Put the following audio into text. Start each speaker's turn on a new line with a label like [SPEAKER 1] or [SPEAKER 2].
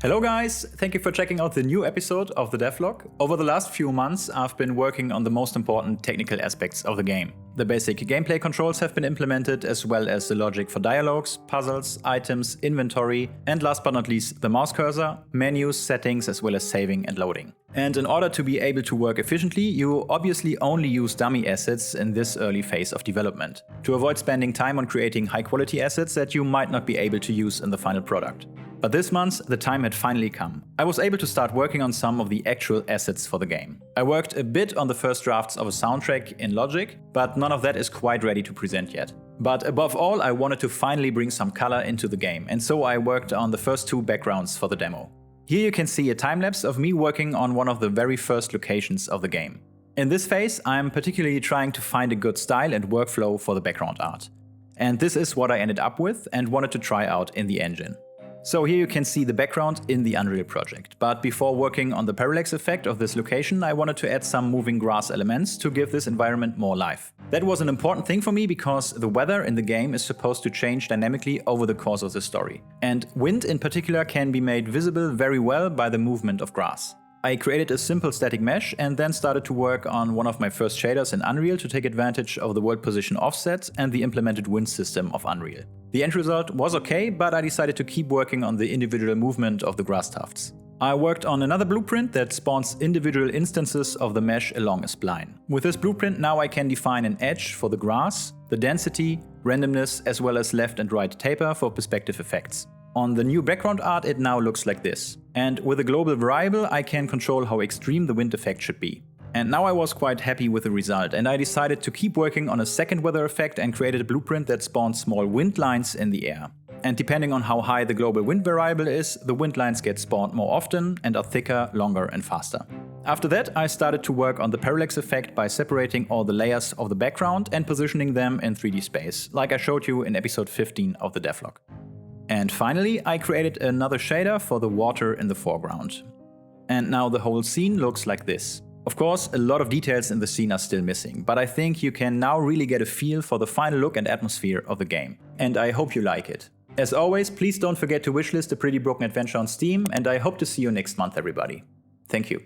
[SPEAKER 1] Hello guys, thank you for checking out the new episode of the Devlog. Over the last few months I've been working on the most important technical aspects of the game. The basic gameplay controls have been implemented, as well as the logic for dialogues, puzzles, items, inventory, and last but not least the mouse cursor, menus, settings, as well as saving and loading. And in order to be able to work efficiently, you obviously only use dummy assets in this early phase of development, to avoid spending time on creating high quality assets that you might not be able to use in the final product. But this month, the time had finally come. I was able to start working on some of the actual assets for the game. I worked a bit on the first drafts of a soundtrack in Logic, but none of that is quite ready to present yet. But above all, I wanted to finally bring some color into the game, and so I worked on the first two backgrounds for the demo. Here you can see a time-lapse of me working on one of the very first locations of the game. In this phase, I'm particularly trying to find a good style and workflow for the background art. And this is what I ended up with and wanted to try out in the engine. So here you can see the background in the Unreal project, but before working on the parallax effect of this location, I wanted to add some moving grass elements to give this environment more life. That was an important thing for me because the weather in the game is supposed to change dynamically over the course of the story. And wind in particular can be made visible very well by the movement of grass. I created a simple static mesh and then started to work on one of my first shaders in Unreal to take advantage of the world position offset and the implemented wind system of Unreal. The end result was okay, but I decided to keep working on the individual movement of the grass tufts. I worked on another blueprint that spawns individual instances of the mesh along a spline. With this blueprint now I can define an edge for the grass, the density, randomness, as well as left and right taper for perspective effects. On the new background art it now looks like this. And with a global variable I can control how extreme the wind effect should be. And now I was quite happy with the result, and I decided to keep working on a second weather effect and created a blueprint that spawns small wind lines in the air. And depending on how high the global wind variable is, the wind lines get spawned more often and are thicker, longer and faster. After that I started to work on the parallax effect by separating all the layers of the background and positioning them in 3D space, like I showed you in episode 15 of the Devlog. And finally I created another shader for the water in the foreground. And now the whole scene looks like this. Of course, a lot of details in the scene are still missing, but I think you can now really get a feel for the final look and atmosphere of the game. And I hope you like it. As always, please don't forget to wishlist A Pretty Broken Adventure on Steam, and I hope to see you next month, everybody. Thank you.